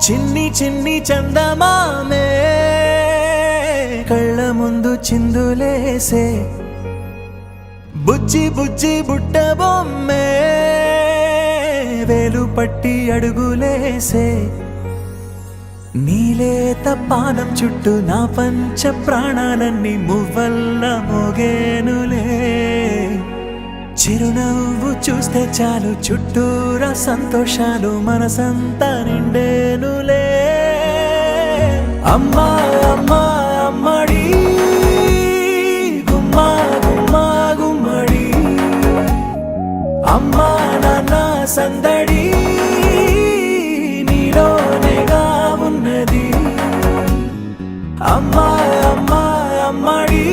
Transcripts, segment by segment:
చిన్ని చిన్ని చందమామే కళ్ళ ముందు చిందులేసే బుజ్జి బుజ్జి బుట్ట బొమ్మే వేలు పట్టి అడుగులేసే నీలేత పానం చుట్టూ నా పంచ ప్రాణాలన్నీ మువ్వల్ల మోగేనులే చిరునవ్వు చూస్తే చాలు చుట్టూరా సంతోషాలు మనసంతా నిండేనులే అమ్మా అమ్మా అమ్మడి గుమ్మా గుమ్మా గుమ్మడి అమ్మా నాన్న సందడి నీలోనేగా ఉన్నది అమ్మా అమ్మా అమ్మడి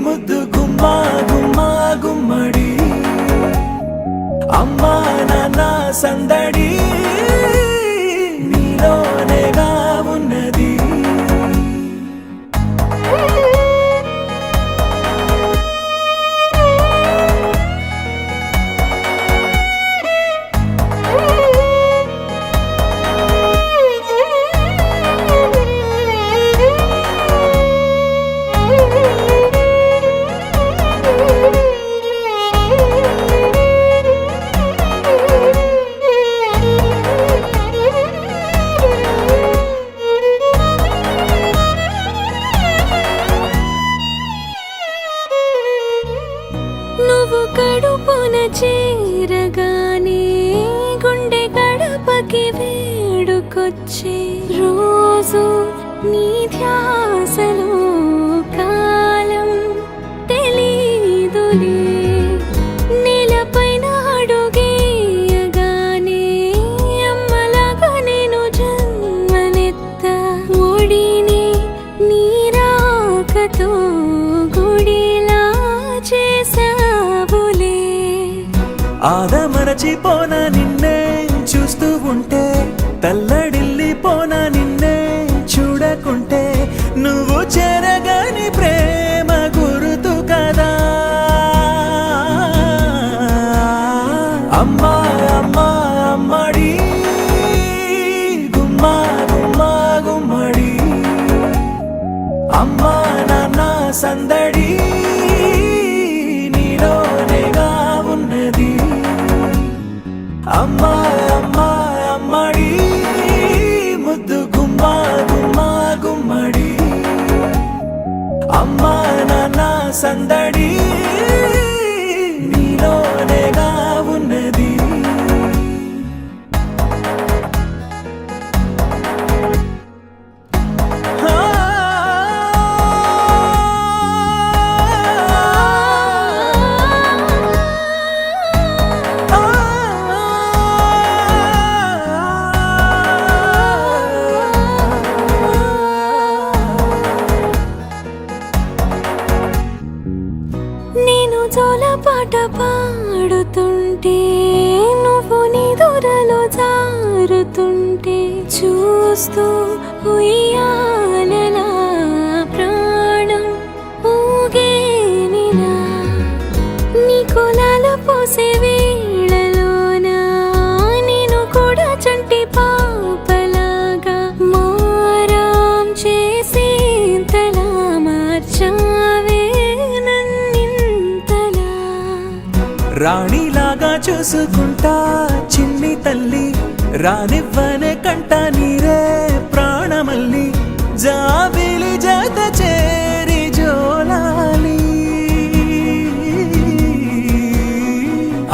ముద్దు గుమ్మా గుమ్మా గుమ్మడి అమ్మా నాన్న సందడి నీలోనేగా ఉన్నది నువ్వు కడుపున చేరగానే గుండె గడపకి వేడుకొచ్చే రోజు నీ ధ్యాసలో కాలం తెలీదులే నేలపైన అడుగేయగానే అమ్మలాగా నేను జన్మనెత్త ఒడిని నీ రాకతో గుడిలా చేసావులే ఆదమరచిపోన నిన్నే చూస్తూ ఉంటే తల్లడిల్లిపోన నిన్నే చూడకుంటే నువ్వు చెరగని ప్రేమ గురుతు కదా అమ్మా అమ్మా అమ్మడి గుమ్మా గుమ్మా గుమ్మడి అమ్మా నాన్న సందడి నీలోనేగా ఉన్నది అమ్మా అమ్మా అమ్మడి ముద్దు గుమ్మా గుమ్మా గుమ్మడి అమ్మా నాన్న సందడి నీలోనేగా ఉన్నది నేను జోలపాట పాడుతుంటే నువ్వు నీ దూరలో జారుతుంటే చూస్తూ ఉయ్యాలలా ప్రాణం ఊగేనిలా నీ కులాల పోసే వేళలోన నేను కూడా చంటి పాపలాగా మారాం చేసేంతలా మార్చావే రాణిలాగా చూసుకుంటా చిన్ని తల్లి రానివ్వనే కంట నీరే ప్రాణమల్లి జాబిలి జత చేరి జోలాలి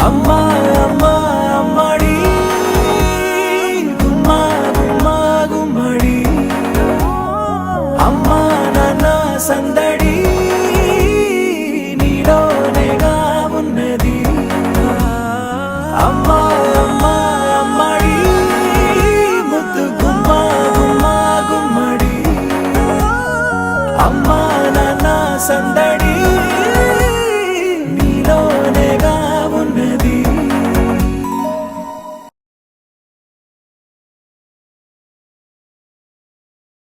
అమ్మా అమ్మా అమ్మడి గుమ్మా గుమ్మా గుమ్మడి అమ్మా నాన్న సందడి నీలోనేగా ఉన్నది అమ్మా అమ్మా అమ్మడి ముద్దు గుమ్మా గుమ్మా గుమ్మడి అమ్మా నాన్న సందడి